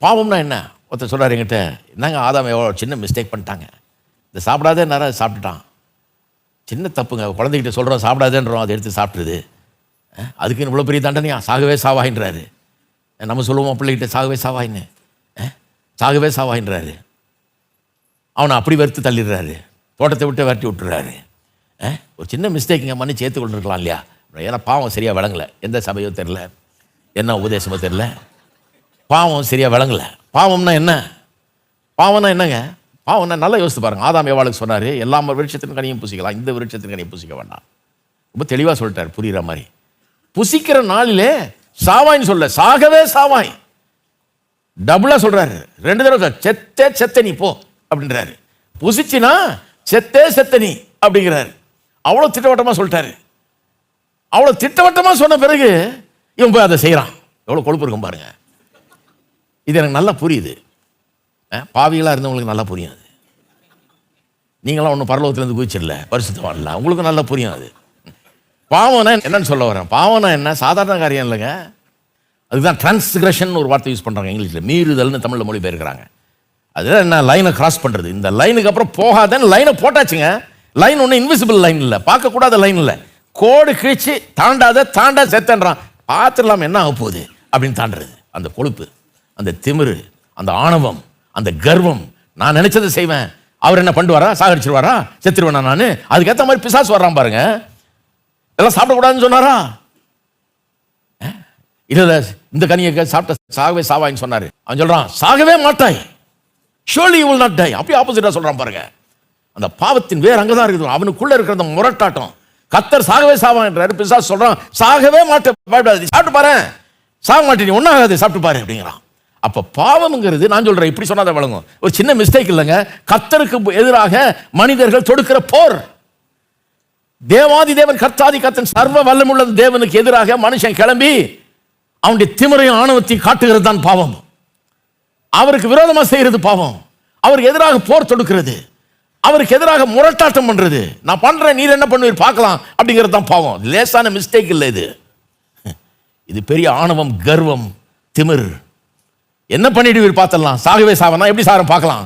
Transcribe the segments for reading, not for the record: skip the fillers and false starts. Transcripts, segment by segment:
பாவம்னா என்ன? ஒருத்தர் சொல்கிறார் என்கிட்ட, என்னங்க ஆதாம் எவ்வளோ சின்ன மிஸ்டேக் பண்ணிட்டாங்க, இந்த சாப்பிடாதே நேரம் சாப்பிட்டுட்டான், சின்ன தப்புங்க, குழந்தைகிட்ட சொல்கிறோம் சாப்பிடாதேன்றோம், அதை எடுத்து சாப்பிட்ருது, அதுக்குன்னு இவ்வளோ பெரிய தண்டனையா, சாகவே சாவாயின்றாரு. நம்ம சொல்லுவோம் பிள்ளைகிட்ட சாகவே சாவாயின்னு, சாகவே சாவாயின்றாரு. அவனை அப்படி வெறுத்து தள்ளிடுறாரு, தோட்டத்தை விட்டு விரட்டி விட்டுறாரு. ஒரு சின்ன மிஸ்டேக்குங்க, மன்னிச்சு ஏற்றுக்கொண்டிருக்கலாம் இல்லையா? ஏன்னா பாவம் சரியாக விளங்கலை, எந்த சபையோ தெரில, என்ன உபதேசமோ தெரில, பாவம் சரியாக விளங்கலை. பாவம்னா என்ன? பாவம்னா என்னங்க? பாவம்னா நல்லா யோசித்து பாருங்கள். ஆதாம் ஏவாளுக்கு சொன்னார், எல்லா விருட்சத்தின் கனியும் புசிக்கலாம், இந்த விருட்சத்தின் கனியும் புசிக்க வேண்டாம். ரொம்ப தெளிவாக சொல்லிட்டார், புரிகிற மாதிரி. புசிக்கிற நாளிலே சாவாயின்னு சொல்ல, சாகவே சாவாய், டபுளாக சொல்கிறாரு, 2 தடவை செத்தே செத்த நீ போ அப்படின்றாரு. புசிச்சினா செத்தே செத்த நீ அப்படிங்கிறாரு. அவ்வளோ திட்டவட்டமாக சொல்லிட்டாரு. அவ்வளோ திட்டவட்டமாக சொன்ன பிறகு இவன் போய் அதை செய்கிறான். எவ்வளோ கொழுப்பு இருக்கும் பாருங்க. இது எனக்கு நல்லா புரியுது. பாவிகளாக இருந்தவங்களுக்கு நல்லா புரியும் அது. நீங்களாம் ஒன்றும் பரலோகத்துலேருந்து குதிச்சிடல, பரிசுத்தவான்ல, உங்களுக்கு நல்லா புரியும் அது. பாவம்னா என்னன்னு சொல்ல வரேன். பாவம்னா என்ன? சாதாரண காரியம் இல்லைங்க. அதுதான் டிரான்ஸ்கிரஷன் ஒரு வார்த்தை யூஸ் பண்ணுறாங்க இங்கிலீஷில், மீறுதல்னு தமிழில் மொழி பெயர்க்கிறாங்க. அதுதான் என்ன? லைனை கிராஸ் பண்ணுறது. இந்த லைனுக்கு அப்புறம் போகாதன்னு லைனை போட்டாச்சுங்க. லைன் ஒன்றும் இன்விசிபிள் லைன் இல்லை, பார்க்கக்கூடாத லைன் இல்லை, கோடு கிழிச்சு தாண்டா செத்தன்றான். பார்த்துடலாம் என்ன ஆக போகுது அப்படின்னு தாண்டுறது. அந்த கொழுப்பு, அந்த திமிரு, அந்த ஆணவம், அந்த கர்வம், நான் நினைச்சதை செய்வேன், அவர் என்ன பண்ணுவாரா, சாகடிச்சிருவாரா, செத்துருவேனா நான், அதுக்கேற்ற மாதிரி பிசாசு வர்றான் பாருங்க. இதெல்லாம் சாப்பிடக்கூடாதுன்னு சொன்னாரா? இல்லை, இந்த கனியை சாப்பிட்ட சாகவே சாவாயின்னு சொன்னாரு. அவன் சொல்றான் சாகவே மாட்டாய், surely you will not die. அப்படியே ஆப்போசிட்டா சொல்றான் பாருங்க. அந்த பாவத்தின் வேறு அங்கதான் இருக்குது, அவனுக்குள்ள இருக்கிற அந்த முரட்டாட்டம். கர்த்தர் சாகவே சாவான்றாரு, பிசாசு சொல்றான் சாகவே மாட்டேன், பயப்படாது, சாப்பிட்டு பாரு, சாக மாட்டேன், நீ ஒன்றாகாது, சாப்பிட்டு பாரு அப்படிங்கிறான். அப்போ பாவம்ங்கிறது, நான் சொல்றேன், இப்படி சொன்னாதான் வழங்கும், ஒரு சின்ன மிஸ்டேக் இல்லைங்க. கர்த்தருக்கு எதிராக மனிதர்கள் தொடுக்கிற போர். தேவாதி தேவன் கர்த்தாதி கர்த்தன் சர்வ வல்லமுள்ள தேவனுக்கு எதிராக மனுஷன் கிளம்பி அவனுடைய திமிரையும் ஆணவத்தையும் காட்டுகிறது தான் பாவம். அவருக்கு விரோதமாக செய்யறது பாவம். அவருக்கு எதிராக போர் தொடுக்கிறது, அவருக்கு எதிராக முரட்டாட்டம் பண்றது. நான் பண்றேன், நீர் என்ன பண்ணுவீர் பார்க்கலாம் அப்படிங்கிறது தான் பாவம். லேசான மிஸ்டேக் இல்லை இது. இது பெரிய ஆணவம், கர்வம், திமிர். என்ன பண்ணிடுவீர் பார்த்தலாம், சாகவே சாவனா, எப்படி சாரம் பார்க்கலாம்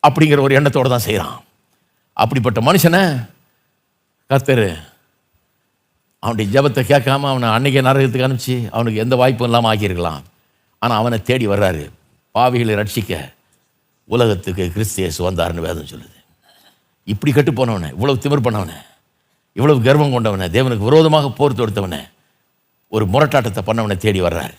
அப்படிங்கிற ஒரு எண்ணத்தோடு தான் செய்கிறான். அப்படிப்பட்ட மனுஷனை கர்த்தர் அவனுடைய ஜெபத்தை கேட்காம அவனை அன்னைக்கே நரகத்துக்கு அனுப்பிச்சு அவனுக்கு எந்த வாய்ப்பும் இல்லாமல் ஆக்கியிருக்கலாம். ஆனால் அவனை தேடி வர்றாரு. பாவிகளை ரட்சிக்க உலகத்துக்கு கிறிஸ்து இயேசு வந்தாருன்னு வேதம் சொல்லுது. இப்படி கட்டு போனவனை, இவ்வளவு திமிர் பண்ணவனை, இவ்வளவு கர்வம் கொண்டவனை, தேவனுக்கு விரோதமாக போர் தொடுத்தவனை, ஒரு முரட்டாட்டத்தை பண்ணவனை தேடி வர்றாரு.